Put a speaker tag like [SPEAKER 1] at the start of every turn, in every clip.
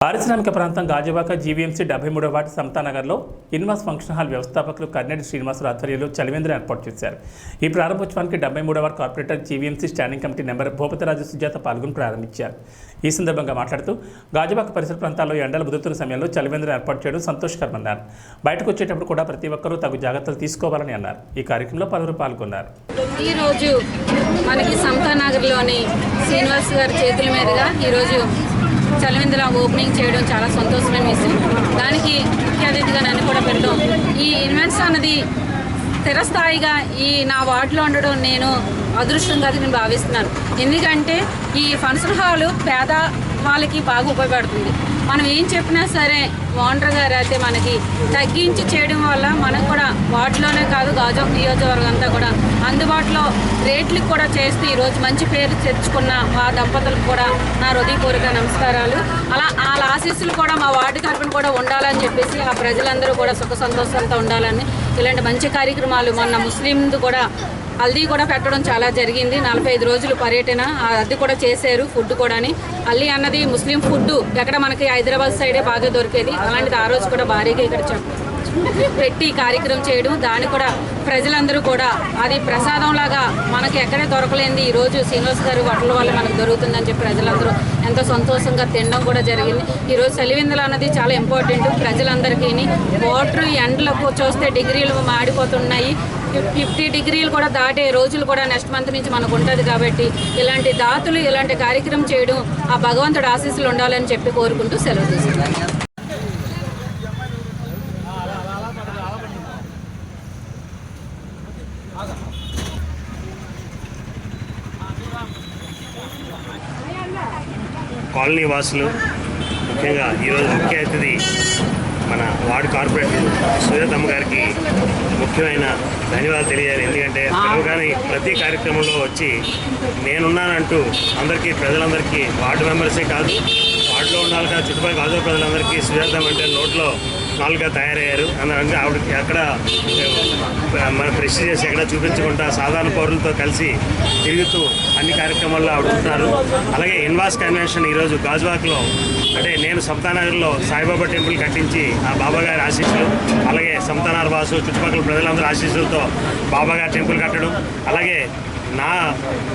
[SPEAKER 1] పారిశ్రామిక ప్రాంతం గాజువాక జీవీఎంసీ 73వ వార్డు సమతానగర్లో ఇన్వాస్ ఫంక్షన్ హాల్ వ్యవస్థాపకులు కర్నేటి శ్రీనివాసరావు ఆధ్వర్యంలో చలివేంద్రం ఏర్పాటు చేశారు. ఈ ప్రారంభోత్సవానికి 73వ ward corporator GVMC standing committee member Bhupathiraju Sujatha పాల్గొని ప్రారంభించారు. ఈ సందర్భంగా మాట్లాడుతూ గాజువాక పరిసర ప్రాంతాల్లో ఎండలు ముదురుతున్న సమయంలో చలివేంద్రం ఏర్పాటు చేయడం సంతోషకరమన్నారు. బయటకు వచ్చేటప్పుడు కూడా ప్రతి ఒక్కరూ తగు జాగ్రత్తలు తీసుకోవాలని అన్నారు. ఈ కార్యక్రమంలో పలువురు పాల్గొన్నారు.
[SPEAKER 2] ఈరోజు మనకి సమతానగర్లోని శ్రీనివాస్ గారి చేతుల మీదుగా ఈరోజు చలివేంద్రం ఓపెనింగ్ చేయడం చాలా సంతోషమైన విషయం. దానికి ముఖ్య అతిథిగా నన్ను కూడా పెట్టడం, ఈ ఇన్వెంట్స్ అన్నది స్థిరస్థాయిగా ఈ నా వార్డులో ఉండడం నేను అదృష్టంగా నేను భావిస్తున్నాను. ఎందుకంటే ఈ ఫంక్షన్ హాలు పేద వాళ్ళకి బాగా ఉపయోగపడుతుంది. మనం ఏం చెప్పినా సరే ఓనర్ గారు అయితే మనకి తగ్గించి చేయడం వల్ల మనకు కూడా వార్డులోనే కాదు గాజువాక నియోజకవర్గం అంతా కూడా అందుబాటులో రేట్లకు కూడా చేస్తూ ఈరోజు మంచి పేరు తెచ్చుకున్న ఆ దంపతులకు కూడా నా హృదయపూర్వక నమస్కారాలు. వాళ్ళ ఆశీస్సులు కూడా మా వార్డు తరపున కూడా ఉండాలని చెప్పేసి ఆ ప్రజలందరూ కూడా సుఖ సంతోషాలతో ఉండాలని ఇలాంటి మంచి కార్యక్రమాలు మొన్న ముస్లింది కూడా హల్దీ కూడా పెట్టడం చాలా జరిగింది. 45 రోజులు పర్యటన అది కూడా చేశారు. ఫుడ్ కూడా హల్దీ అన్నది ముస్లిం ఫుడ్ ఎక్కడ మనకి హైదరాబాద్ సైడే బాగా దొరికేది. అలాంటిది ఆ రోజు కూడా భారీగా ఇక్కడ పెట్టి కార్యక్రమం చేయడం, దాన్ని కూడా ప్రజలందరూ కూడా అది ప్రసాదం లాగా మనకి ఎక్కడే దొరకలేంది ఈరోజు శ్రీనివాస్ గారి హోటల్ వల్ల మనకు దొరుకుతుందని చెప్పి ప్రజలందరూ ఎంతో సంతోషంగా తినడం కూడా జరిగింది. ఈరోజు చలివేంద్రం అన్నది చాలా ఇంపార్టెంట్ ప్రజలందరికీ. వాటర్ ఎండలకు చూస్తే డిగ్రీలు మాడిపోతున్నాయి. 50 డిగ్రీలు కూడా దాటే రోజులు కూడా నెక్స్ట్ మంత్ నుంచి మనకు ఉంటుంది. కాబట్టి ఇలాంటి దాతలు ఇలాంటి కార్యక్రమం చేయడం ఆ భగవంతుడు ఆశీస్సులు ఉండాలని చెప్పి కోరుకుంటూ సెలవు తీసుకుంటాను.
[SPEAKER 3] కాలనీ వాసులు, ముఖ్యంగా ఈరోజు ముఖ్య అతిథి మన వార్డు కార్పొరేటర్ సుజాతమ్మ గారికి ముఖ్యమైన ధన్యవాదాలు తెలియాలి. ఎందుకంటే కానీ ప్రతి కార్యక్రమంలో వచ్చి నేనున్నానంటూ అందరికీ ప్రజలందరికీ వార్డు మెంబర్సే కాదు వార్డులో ఉండాలి కాదు చుట్టుపక్కల గాజువాక ప్రజలందరికీ సుజాతమ్మ అంటే నోట్లో నాలుగుగా తయారయ్యారు. అందుకే ఆవిడకి ఎక్కడ మన ప్రెస్టీజ్ చేసి ఎక్కడ చూపించకుండా సాధారణ పౌరులతో కలిసి తిరుగుతూ అన్ని కార్యక్రమాల్లో ఆవిడ ఉంటున్నారు. అలాగే ఇన్వాస్ కన్వెన్షన్ ఈరోజు గాజువాకలో అంటే నేను సమతానగర్లో సాయిబాబా టెంపుల్ కట్టించి ఆ బాబాగారి ఆశీస్సులు, అలాగే సమతానగర్ వాసు చుట్టుపక్కల ప్రజలందరూ ఆశీస్సులతో బాబాగారి టెంపుల్ కట్టడం, అలాగే నా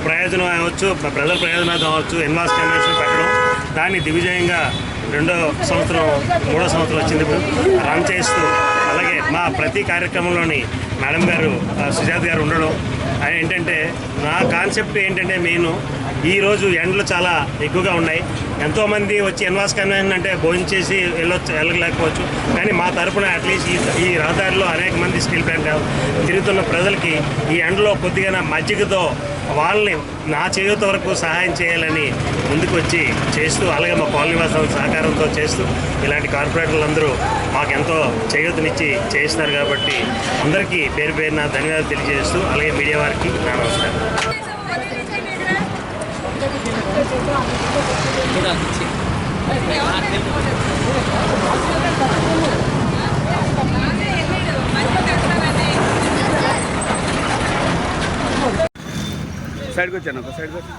[SPEAKER 3] ప్రయోజనం అవ్వచ్చు ప్రజల ప్రయోజనం అవ్వచ్చు ఇన్వాస్ కన్వెన్షన్ పెట్టడం, దాన్ని దిగ్విజయంగా 2వ సంవత్సరం 3వ సంవత్సరం వచ్చింది ఇప్పుడు రన్ చేస్తూ, అలాగే మా ప్రతి కార్యక్రమంలోని మేడం గారు సుజాత గారు ఉండడం ఏంటంటే నా కాన్సెప్ట్ ఏంటంటే మెయిన్ ఈరోజు ఎండలు చాలా ఎక్కువగా ఉన్నాయి. ఎంతోమంది వచ్చి ఇన్వాస్ కన్వెన్షన్ అంటే భోజనం చేసి వెళ్ళలేకపోవచ్చు. కానీ మా తరఫున అట్లీస్ట్ ఈ రహదారిలో అనేక మంది స్టీల్ ప్లాంట్ తిరుగుతున్న ప్రజలకి ఈ ఎండలో కొద్దిగా మజ్జిగతో వాళ్ళని నా చేయూత వరకు సహాయం చేయాలని ముందుకు వచ్చి చేస్తూ, అలాగే మా కాలనీ వాసుల సహకారంతో చేస్తూ ఇలాంటి కార్పొరేటర్లందరూ మాకెంతో చేయూతనిచ్చి చేస్తారు. కాబట్టి అందరికీ పేరు పేరున ధన్యవాదాలు తెలియజేస్తూ, అలాగే మీడియా వారికి నా నమస్కారం.
[SPEAKER 4] సైడ్కి వచ్చాను ఒక సైడ్కి వచ్చి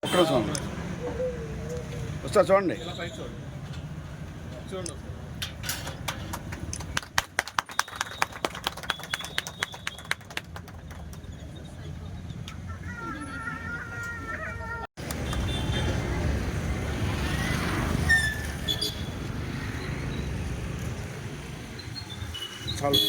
[SPEAKER 4] ఒక్క రోజు వస్తా చూడండి. చాలు.